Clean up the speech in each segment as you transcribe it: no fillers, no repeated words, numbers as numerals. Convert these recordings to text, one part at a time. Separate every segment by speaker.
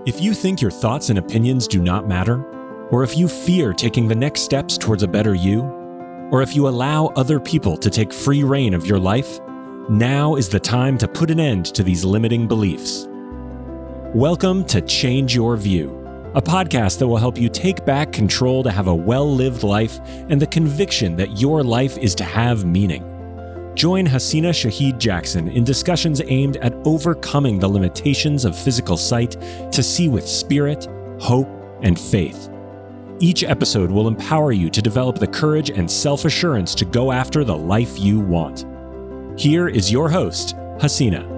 Speaker 1: If you think your thoughts and opinions do not matter, or if you fear taking the next steps towards a better you, or if you allow other people to take free reign of your life, now is the time to put an end to these limiting beliefs. Welcome to Change Your View, a podcast that will help you take back control to have a well-lived life and the conviction that your life is to have meaning. Join Haseena Shaheed-Jackson in discussions aimed at overcoming the limitations of physical sight to see with spirit, hope, and faith. Each episode will empower you to develop the courage and self-assurance to go after the life you want. Here is your host, Haseena.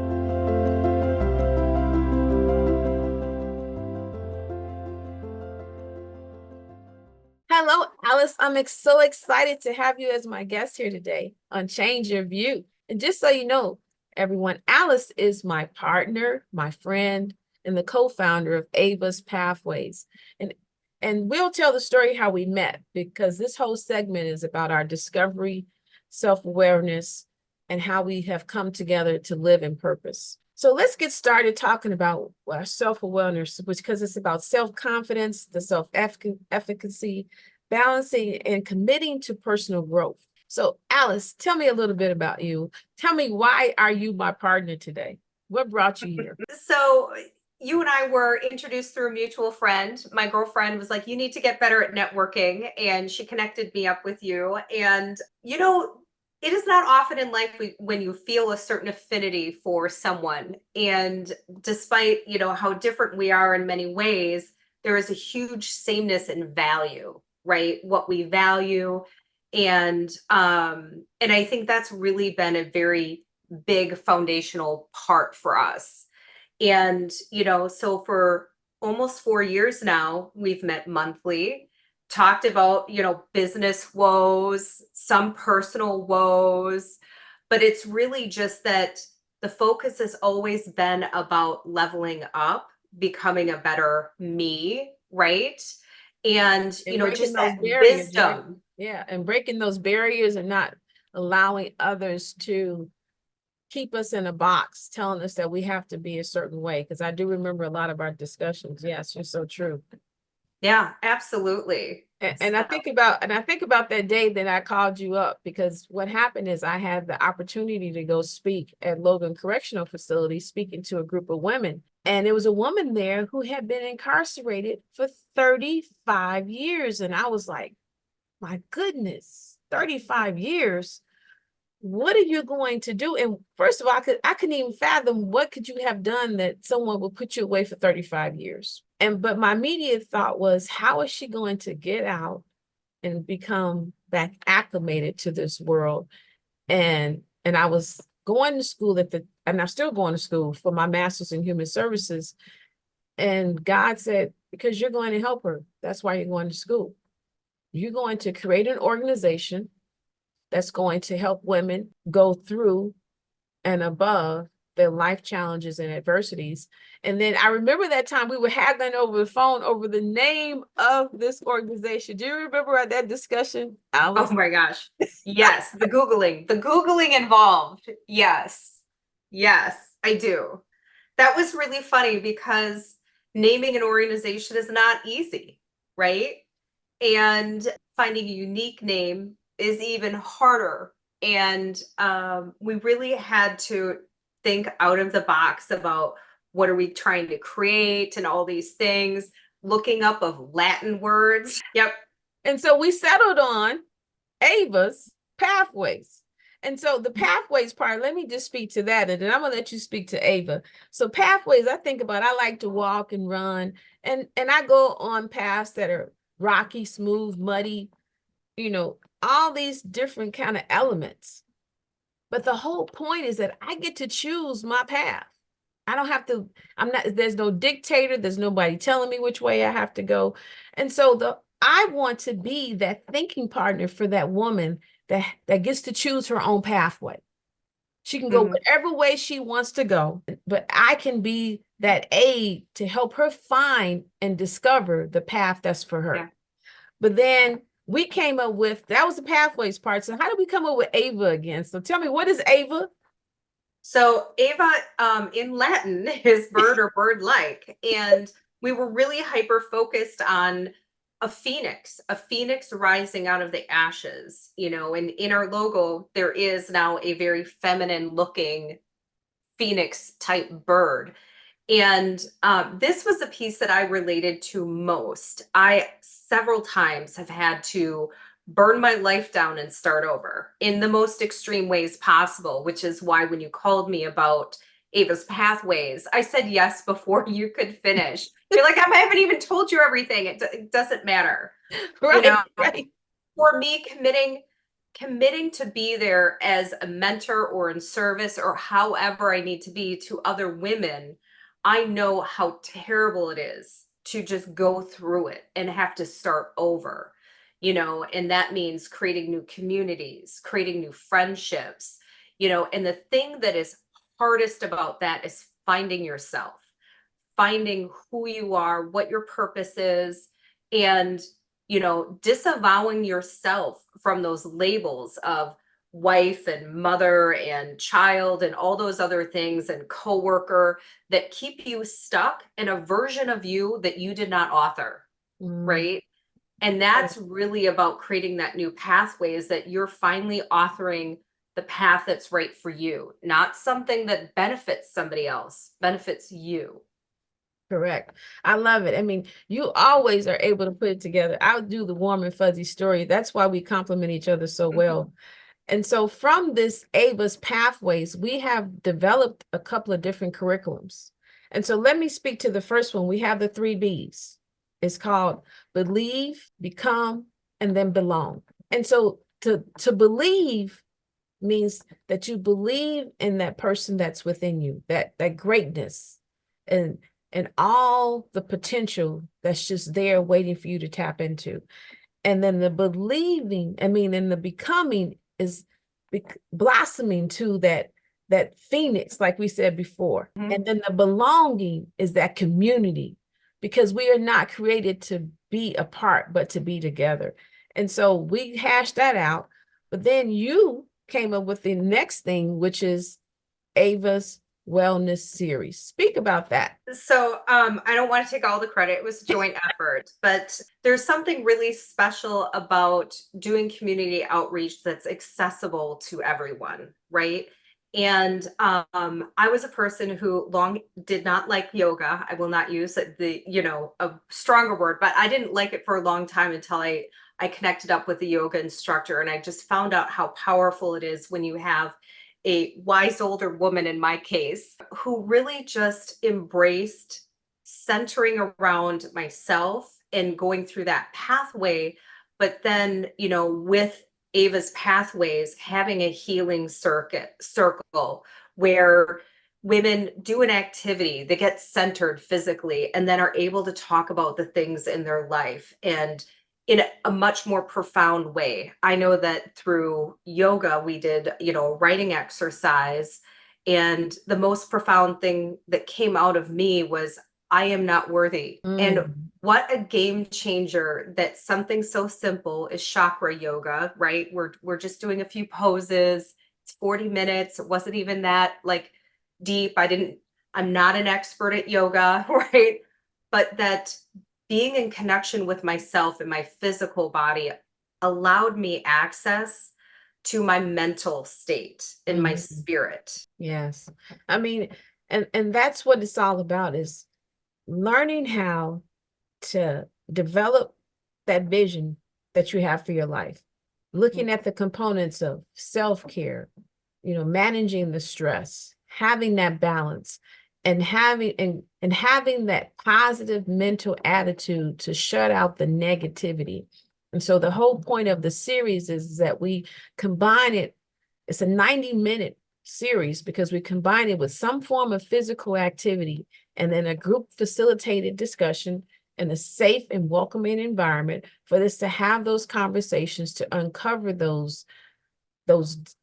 Speaker 2: Hello, Alice. I'm so excited to have you as my guest here today on Change Your View. And just so you know, everyone, Alice is my partner, my friend, and the co-founder of Ava's Pathways. And we'll tell the story how we met, because this whole segment is about our discovery, self-awareness, and how we have come together to live in purpose. So let's get started talking about our self-awareness, because it's about self-confidence, the self-efficacy, balancing and committing to personal growth. So Alice, tell me a little bit about you. Tell me, why are you my partner today? What brought you here?
Speaker 3: So you and I were introduced through a mutual friend. My girlfriend was like, you need to get better at networking. And she connected me up with you. And, it is not often in life when you feel a certain affinity for someone. And despite, how different we are in many ways, there is a huge sameness in value, right? What we value. And I think that's really been a very big foundational part for us. And, so for almost 4 years now, we've met monthly, talked about, business woes, some personal woes, but it's really just that the focus has always been about leveling up, becoming a better me, right? And just that wisdom.
Speaker 2: Right? Yeah, and breaking those barriers and not allowing others to keep us in a box, telling us that we have to be a certain way. Because I do remember a lot of our discussions. Yes, you're so true.
Speaker 3: Yeah, absolutely.
Speaker 2: And I think about that day that I called you up, because what happened is I had the opportunity to go speak at Logan Correctional Facility, speaking to a group of women. And there was a woman there who had been incarcerated for 35 years. And I was like, my goodness, 35 years. What are you going to do? And first of all, I couldn't even fathom, what could you have done that someone would put you away for 35 years? But my immediate thought was, how is she going to get out and become back acclimated to this world? And I was going to school and I'm still going to school for my master's in human services. And God said, because you're going to help her, that's why you're going to school. You're going to create an organization that's going to help women go through and above their life challenges and adversities. And then I remember that time we were haggling over the phone over the name of this organization. Do you remember that discussion, Alice?
Speaker 3: Oh my gosh. Yes, the Googling involved. Yes, I do. That was really funny, because naming an organization is not easy, right? And finding a unique name is even harder. And we really had to think out of the box about what are we trying to create and all these things, looking up of Latin words. Yep.
Speaker 2: And so we settled on Ava's Pathways. And so the pathways part, let me just speak to that, and then I'm gonna let you speak to Ava. So pathways, I think about, I like to walk and run, and I go on paths that are rocky, smooth, muddy, all these different kind of elements. But the whole point is that I get to choose my path. I don't have to, there's no dictator, there's nobody telling me which way I have to go. And so I want to be that thinking partner for that woman that gets to choose her own pathway. She can go whatever way she wants to go, but I can be that aid to help her find and discover the path that's for her. Yeah. But then we came up with, that was the pathways part. So how did we come up with Ava again? So tell me, what is Ava?
Speaker 3: So Ava in Latin is bird or bird-like. And we were really hyper focused on a phoenix rising out of the ashes, and in our logo, there is now a very feminine looking phoenix type bird. And this was a piece that I related to most. I several times have had to burn my life down and start over in the most extreme ways possible, which is why when you called me about Ava's Pathways, I said yes before you could finish. You're like, I haven't even told you everything. It doesn't matter.
Speaker 2: Right, right.
Speaker 3: For me, committing to be there as a mentor or in service or however I need to be to other women, I know how terrible it is to just go through it and have to start over, and that means creating new communities, creating new friendships, and the thing that is hardest about that is finding yourself, finding who you are, what your purpose is, and disavowing yourself from those labels of wife and mother and child and all those other things and coworker that keep you stuck in a version of you that you did not author, right? And that's really about creating that new pathway, is that you're finally authoring the path that's right for you, not something that benefits somebody else, benefits you.
Speaker 2: Correct. I love it. I mean, you always are able to put it together. I'll do the warm and fuzzy story. That's why we complement each other so well. And so from this Ava's Pathways, we have developed a couple of different curriculums. And so let me speak to the first one. We have the 3 B's. It's called believe, become, and then belong. And so to believe means that you believe in that person that's within you, that greatness and all the potential that's just there waiting for you to tap into. And then the believing, and the becoming is blossoming to that phoenix, like we said before. And then the belonging is that community, because we are not created to be apart, but to be together. And so we hashed that out. But then you came up with the next thing, which is Ava's Wellness Series. Speak about that.
Speaker 3: So I don't want to take all the credit. It was a joint effort, but there's something really special about doing community outreach that's accessible to everyone, right? And I was a person who long did not like yoga. I will not use a stronger word, but I didn't like it for a long time until I connected up with a yoga instructor, and I just found out how powerful it is when you have a wise older woman, in my case, who really just embraced centering around myself and going through that pathway. But then, with Ava's Pathways, having a healing circle where women do an activity, they get centered physically, and then are able to talk about the things in their life and in a much more profound way. I know that through yoga, we did, a writing exercise. And the most profound thing that came out of me was, I am not worthy. And what a game changer that something so simple as chakra yoga, right? We're just doing a few poses. It's 40 minutes. It wasn't even that deep. I'm not an expert at yoga, right? But that being in connection with myself and my physical body allowed me access to my mental state and my spirit.
Speaker 2: Yes. And that's what it's all about, is learning how to develop that vision that you have for your life, looking at the components of self-care, managing the stress, having that balance, and having that positive mental attitude to shut out the negativity. And so the whole point of the series is that we combine it. It's a 90-minute series because we combine it with some form of physical activity and then a group facilitated discussion in a safe and welcoming environment for us to have those conversations, to uncover those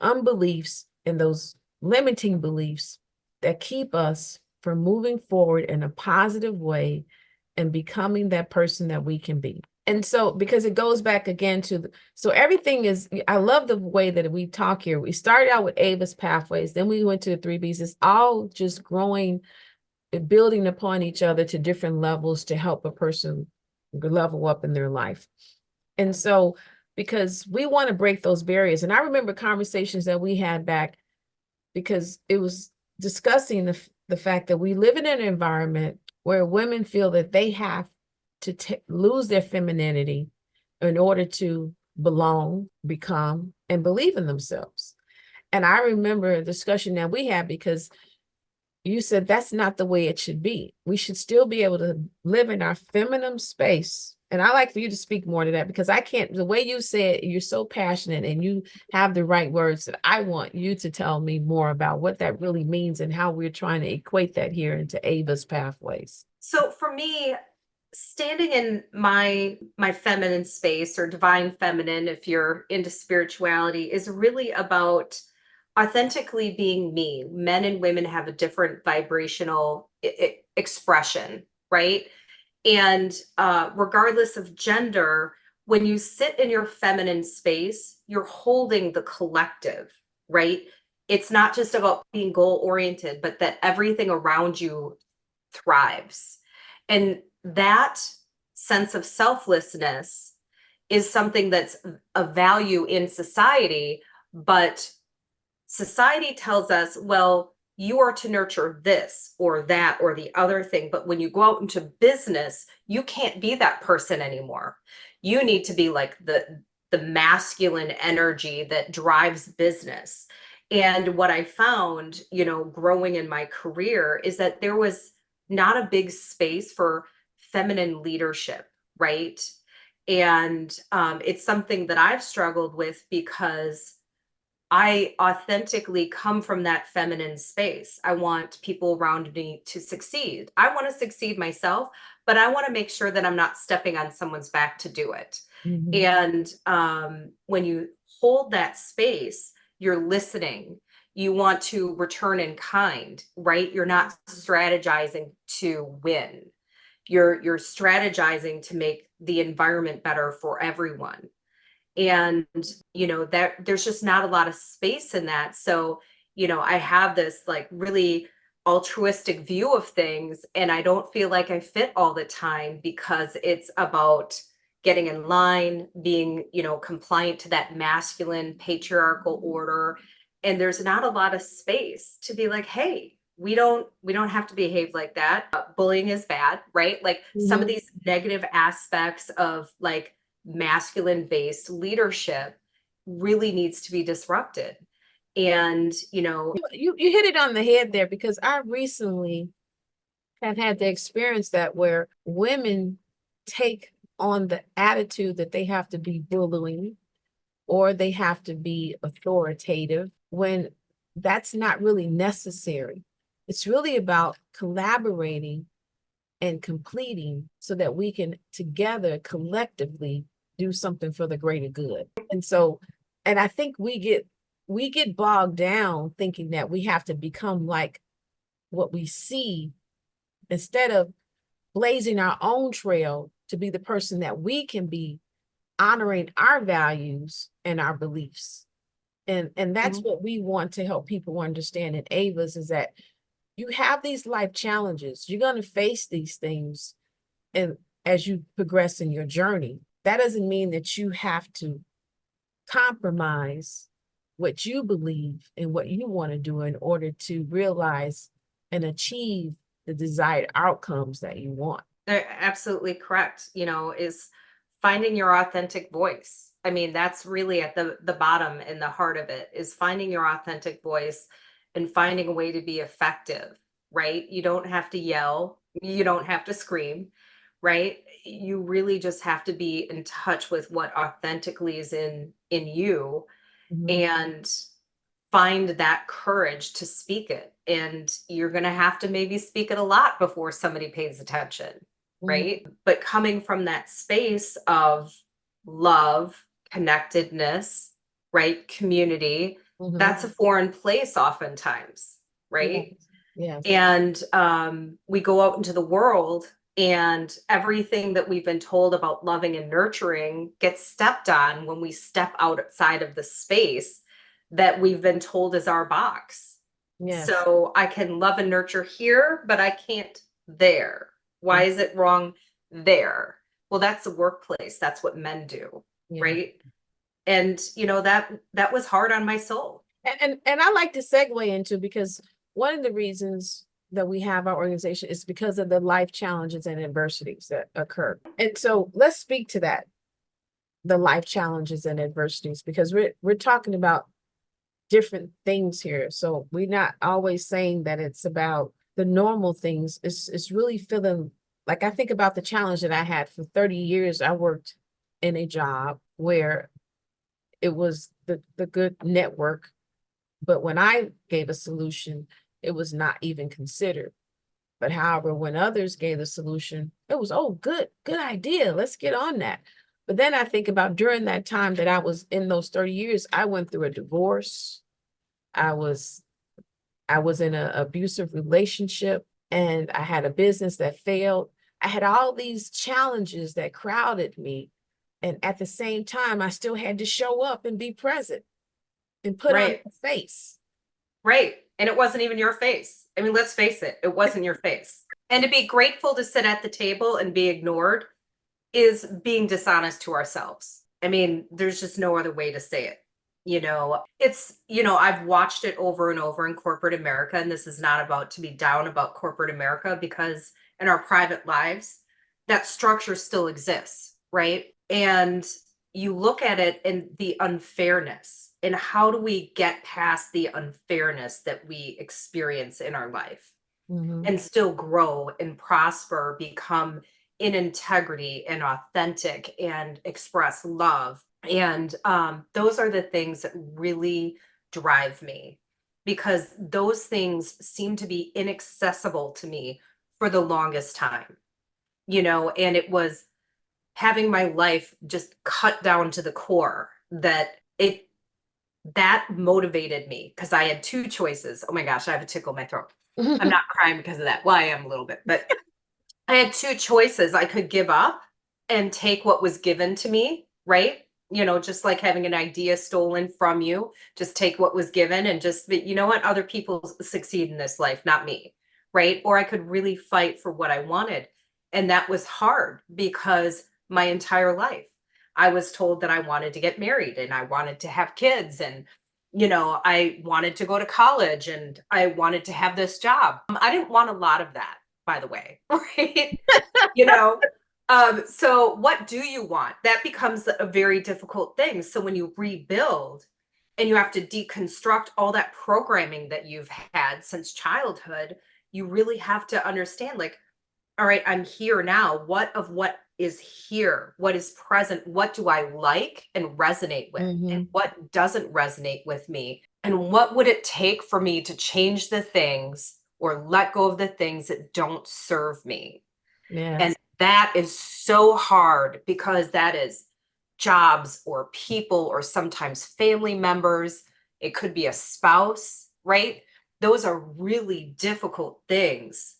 Speaker 2: unbeliefs and those limiting beliefs that keep us from moving forward in a positive way and becoming that person that we can be. And so, because it goes back again to, so everything is, I love the way that we talk here. We started out with Ava's Pathways, then we went to the 3 B's. It's all just growing. building upon each other to different levels to help a person level up in their life. And so, because we want to break those barriers, and I remember conversations that we had back, because it was discussing the fact that we live in an environment where women feel that they have to lose their femininity in order to belong, become, and believe in themselves. And I remember a discussion that we had, because you said that's not the way it should be. We should still be able to live in our feminine space. And I like for you to speak more to that, because I can't, the way you say it, you're so passionate and you have the right words, that I want you to tell me more about what that really means and how we're trying to equate that here into Ava's pathways.
Speaker 3: So for me, standing in my feminine space, or divine feminine, if you're into spirituality, is really about authentically being me. Men and women have a different vibrational expression, right? And regardless of gender, when you sit in your feminine space, you're holding the collective, right? It's not just about being goal oriented, but that everything around you thrives. And that sense of selflessness is something that's a value in society, but society tells us, well, you are to nurture this or that or the other thing. But when you go out into business, you can't be that person anymore. You need to be like the masculine energy that drives business. And what I found, growing in my career, is that there was not a big space for feminine leadership, right? And it's something that I've struggled with, because I authentically come from that feminine space. I want people around me to succeed. I want to succeed myself, but I want to make sure that I'm not stepping on someone's back to do it.
Speaker 2: Mm-hmm.
Speaker 3: And when you hold that space, you're listening. You want to return in kind, right? You're not strategizing to win. You're strategizing to make the environment better for everyone. And that there's just not a lot of space in that. So I have this like really altruistic view of things, and I don't feel like I fit all the time, because it's about getting in line, being compliant to that masculine patriarchal order. And there's not a lot of space to be like, hey, we don't have to behave like that. Bullying is bad, right? Like some of these negative aspects of like masculine based leadership really needs to be disrupted. And
Speaker 2: you hit it on the head there, because I recently have had the experience that where women take on the attitude that they have to be bullying or they have to be authoritative, when that's not really necessary. It's really about collaborating and completing so that we can together collectively do something for the greater good. And I think we get bogged down thinking that we have to become like what we see, instead of blazing our own trail to be the person that we can be, honoring our values and our beliefs. And that's what we want to help people understand in Ava's, is that you have these life challenges. You're going to face these things, and as you progress in your journey, that doesn't mean that you have to compromise what you believe and what you want to do in order to realize and achieve the desired outcomes that you want.
Speaker 3: They're absolutely correct. Is finding your authentic voice. I mean, that's really at the bottom and the heart of it, is finding your authentic voice and finding a way to be effective, right? You don't have to yell, you don't have to scream, right? You really just have to be in touch with what authentically is in you, and find that courage to speak it. And you're going to have to maybe speak it a lot before somebody pays attention, right? But coming from that space of love, connectedness, right? Community, that's a foreign place oftentimes, right?
Speaker 2: Yes.
Speaker 3: And we go out into the world, and everything that we've been told about loving and nurturing gets stepped on when we step outside of the space that we've been told is our box.
Speaker 2: Yes.
Speaker 3: So I can love and nurture here, but I can't there. Why is it wrong there? Well, that's the workplace. That's what men do,
Speaker 2: Yeah.
Speaker 3: right? And that was hard on my soul.
Speaker 2: And I like to segue into, because one of the reasons that we have our organization is because of the life challenges and adversities that occur. And so let's speak to that, the life challenges and adversities, because we're talking about different things here. So we're not always saying that it's about the normal things. It's really feeling like, I think about the challenge that I had for 30 years. I worked in a job where it was the good network, but when I gave a solution, it was not even considered. But however, when others gave the solution, it was, oh, good idea. Let's get on that. But then I think about during that time that I was in those 30 years, I went through a divorce. I was in an abusive relationship, and I had a business that failed. I had all these challenges that crowded me. And at the same time, I still had to show up and be present and put on the face.
Speaker 3: Right. And it wasn't even your face. I mean, let's face it, it wasn't your face. And to be grateful to sit at the table and be ignored is being dishonest to ourselves. I mean, there's just no other way to say it. I've watched it over and over in corporate America, and this is not about to be down about corporate America, because in our private lives, that structure still exists, right? And you look at it and the unfairness, and how do we get past the unfairness that we experience in our life and still grow and prosper, become in integrity and authentic and express love. And those are the things that really drive me, because those things seem to be inaccessible to me for the longest time, and it was having my life just cut down to the core that motivated me, because I had two choices. Oh my gosh, I have a tickle in my throat. I'm not crying because of that. Well, I am a little bit, but I had two choices. I could give up and take what was given to me, right? Just like having an idea stolen from you, just take what was given and just be, you know what, other people succeed in this life, not me, right? Or I could really fight for what I wanted. And that was hard, because my entire life I was told that I wanted to get married and I wanted to have kids, and I wanted to go to college and I wanted to have this job. I didn't want a lot of that, by the way, right? you know, so what do you want? That becomes a very difficult thing. So when you rebuild and you have to deconstruct all that programming that you've had since childhood, you really have to understand, like, all right, I'm here now. What is here? What is present? What do I like and resonate with? And what doesn't resonate with me? And what would it take for me to change the things or let go of the things that don't serve me?
Speaker 2: Yes.
Speaker 3: And that is so hard, because that is jobs or people or sometimes family members. It could be a spouse, right? Those are really difficult things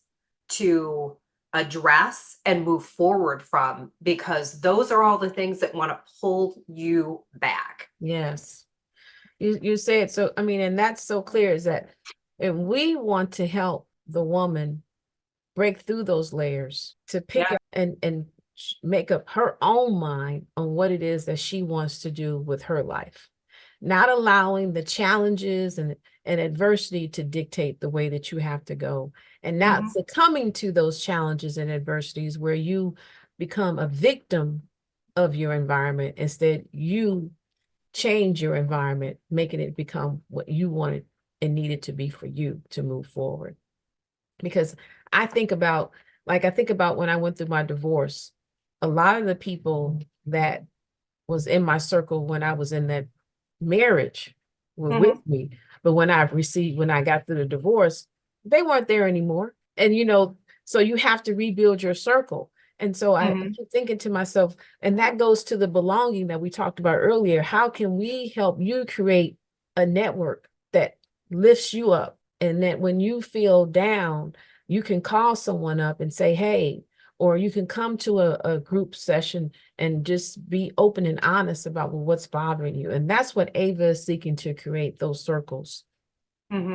Speaker 3: to address and move forward from, because those are all the things that want to pull you back.
Speaker 2: Yes. You say it so, I mean, and that's so clear, is that if we want to help the woman break through those layers, to pick up and make up her own mind on what it is that she wants to do with her life, not allowing the challenges and adversity to dictate the way that you have to go, and not succumbing to those challenges and adversities where you become a victim of your environment. Instead, you change your environment, making it become what you wanted and needed to be for you to move forward. Because I think about when I went through my divorce, a lot of the people that was in my circle when I was in that marriage were with me. But when I got through the divorce, they weren't there anymore. And, so you have to rebuild your circle. And so I keep thinking to myself, and that goes to the belonging that we talked about earlier. How can we help you create a network that lifts you up, and that when you feel down, you can call someone up and say, hey, or you can come to a group session and just be open and honest about what's bothering you. And that's what Ava is seeking to create, those circles.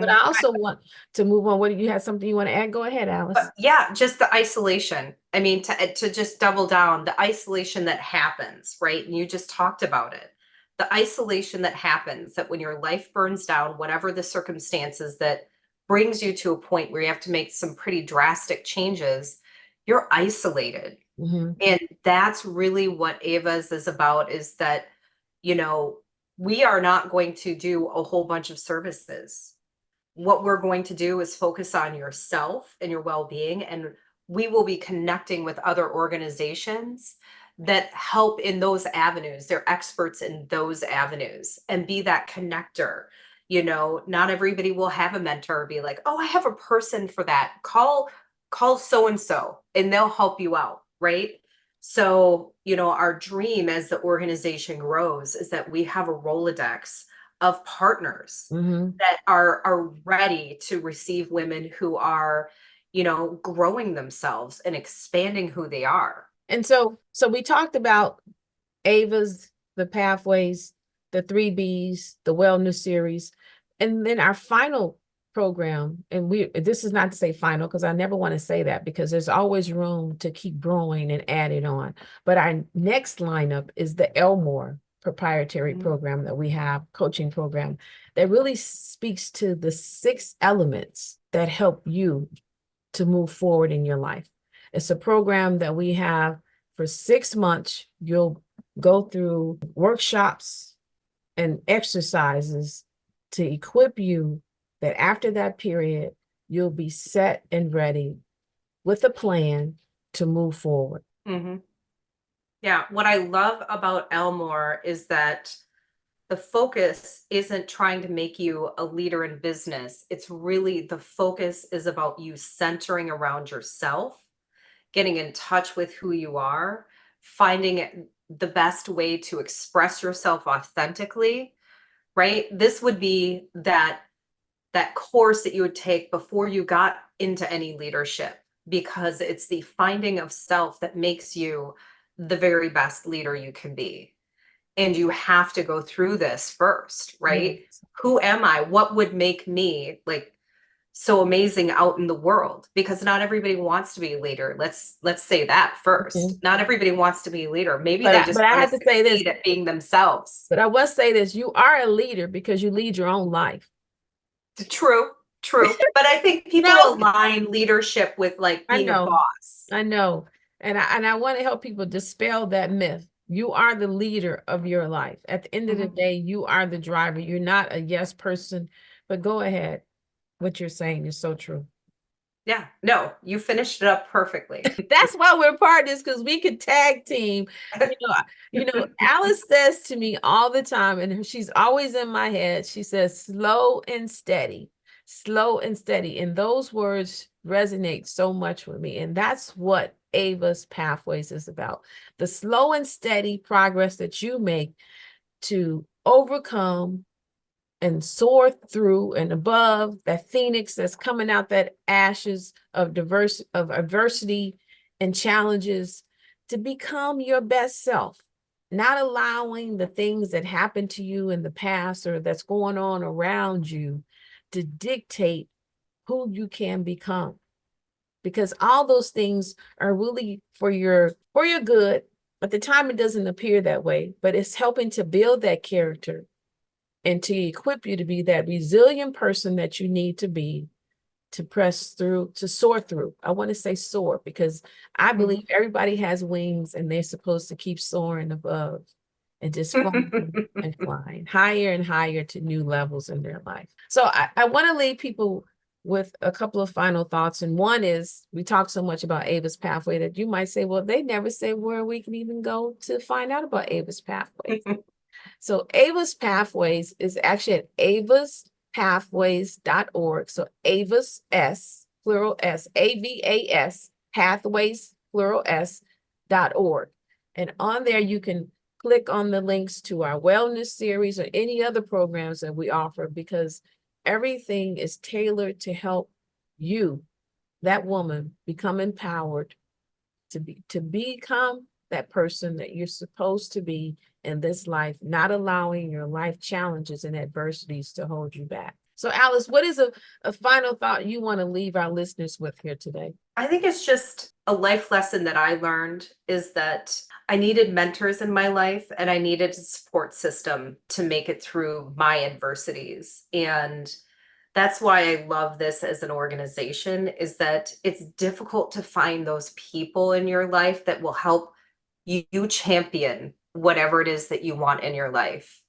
Speaker 2: But I also want to move on. What do you have something you want to add? Go ahead, Alice.
Speaker 3: But yeah, just the isolation. I mean, to just double down, the isolation that happens, right? And you just talked about it. The isolation that happens, that when your life burns down, whatever the circumstances that brings you to a point where you have to make some pretty drastic changes, you're isolated. And that's really what Ava's is about, is that, you know, we are not going to do a whole bunch of services. What we're going to do is focus on yourself and your well-being, and we will be connecting with other organizations that help in those avenues. They're experts in those avenues, and be that connector. You know, not everybody will have a mentor, be like, oh, I have a person for that. Call so and so and they'll help you out, right? So, you know, our dream as the organization grows is that we have a Rolodex of partners that are ready to receive women who are, you know, growing themselves and expanding who they are.
Speaker 2: And so we talked about Ava's, the pathways, the 3Bs, the wellness series, and then our final program. And this is not to say final, because I never want to say that, because there's always room to keep growing and add it on. But our next lineup is the ELMORE proprietary program that we have, coaching program, that really speaks to the 6 elements that help you to move forward in your life. It's a program that we have for 6 months. You'll go through workshops and exercises to equip you that after that period, you'll be set and ready with a plan to move forward.
Speaker 3: Yeah, what I love about ELMORE is that the focus isn't trying to make you a leader in business. It's really, the focus is about you centering around yourself, getting in touch with who you are, finding the best way to express yourself authentically, right? This would be that course that you would take before you got into any leadership, because it's the finding of self that makes you the very best leader you can be. And you have to go through this first, right? Who am I? What would make me like so amazing out in the world? Because not everybody wants to be a leader. Let's say that first. Not everybody wants to be a leader. Maybe they just
Speaker 2: I have to say this
Speaker 3: at being themselves.
Speaker 2: But I must say this: you are a leader because you lead your own life.
Speaker 3: True. But I think people align leadership with like being a boss.
Speaker 2: I know. And I want to help people dispel that myth. You are the leader of your life. At the end of the day, you are the driver. You're not a yes person. But go ahead. What you're saying is so true.
Speaker 3: Yeah, no, you finished it up perfectly.
Speaker 2: That's why we're partners, because we could tag team. Alice says to me all the time, and she's always in my head, she says, slow and steady. And those words resonate so much with me. And that's what Ava's Pathways is about. The slow and steady progress that you make to overcome and soar through and above that phoenix that's coming out that ashes of adversity and challenges, to become your best self, not allowing the things that happened to you in the past or that's going on around you to dictate who you can become. Because all those things are really for your good. At the time, it doesn't appear that way, but it's helping to build that character and to equip you to be that resilient person that you need to be, to press through, to soar through. I want to say soar, because I believe everybody has wings and they're supposed to keep soaring above and just flying and flying higher and higher to new levels in their life. So I want to leave people with a couple of final thoughts. And one is, we talked so much about Ava's Pathway that you might say, well, they never said where we can even go to find out about Ava's Pathways. So Ava's Pathways is actually at avaspathways.org. So Ava's, S, plural S, AVAS, pathways, plural S.org. And on there, you can click on the links to our wellness series or any other programs that we offer, because everything is tailored to help you, that woman, become empowered to become that person that you're supposed to be in this life, not allowing your life challenges and adversities to hold you back. So Alice, what is a final thought you want to leave our listeners with here today?
Speaker 3: I think it's just a life lesson that I learned is that I needed mentors in my life and I needed a support system to make it through my adversities. And that's why I love this as an organization, is that it's difficult to find those people in your life that will help you champion whatever it is that you want in your life.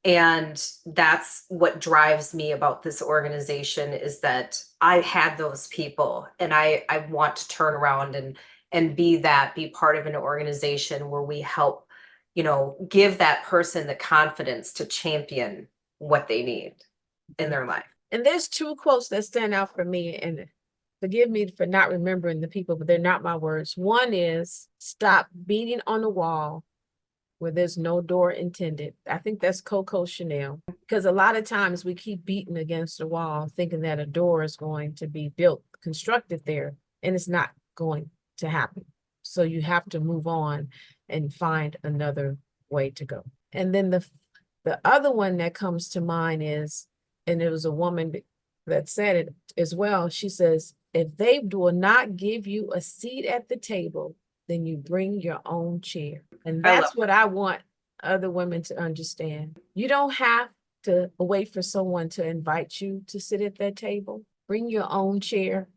Speaker 3: And that's what drives me about this organization, is that I had those people and I want to turn around and be part of an organization where we help, give that person the confidence to champion what they need in their life.
Speaker 2: And there's two quotes that stand out for me, and forgive me for not remembering the people, but they're not my words. One is, stop beating on the wall where there's no door intended. I think that's Coco Chanel, because a lot of times we keep beating against the wall thinking that a door is going to be constructed there, and it's not going to happen. So you have to move on and find another way to go. And then the other one that comes to mind is, and it was a woman that said it as well. She says, if they will not give you a seat at the table, then you bring your own chair. And that's what I want other women to understand. You don't have to wait for someone to invite you to sit at that table. Bring your own chair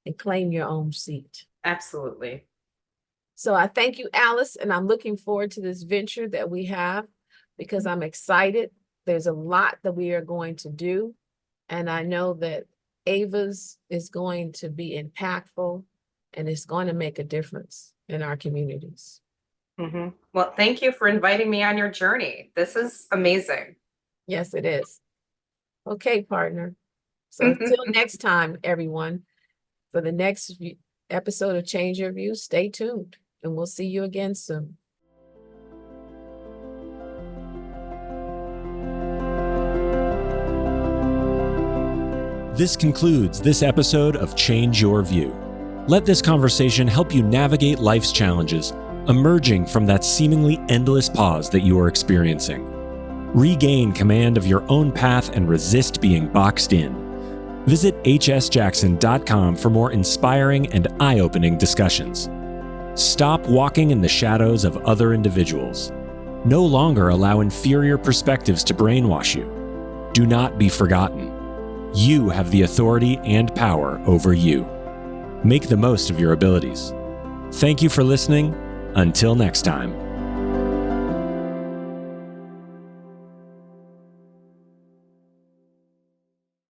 Speaker 2: and claim your own seat.
Speaker 3: Absolutely.
Speaker 2: So I thank you, Alice, and I'm looking forward to this venture that we have, because I'm excited. There's a lot that we are going to do, and I know that Ava's is going to be impactful, and it's going to make a difference in our communities.
Speaker 3: Mm-hmm. Well, thank you for inviting me on your journey. This is amazing.
Speaker 2: Yes, it is. Okay, partner. So until next time, everyone, for the next episode of Change Your View, stay tuned, and we'll see you again soon.
Speaker 1: This concludes this episode of Change Your View. Let this conversation help you navigate life's challenges, emerging from that seemingly endless pause that you are experiencing. Regain command of your own path and resist being boxed in. Visit hsjackson.com for more inspiring and eye-opening discussions. Stop walking in the shadows of other individuals. No longer allow inferior perspectives to brainwash you. Do not be forgotten. You have the authority and power over you. Make the most of your abilities. Thank you for listening. Until next time.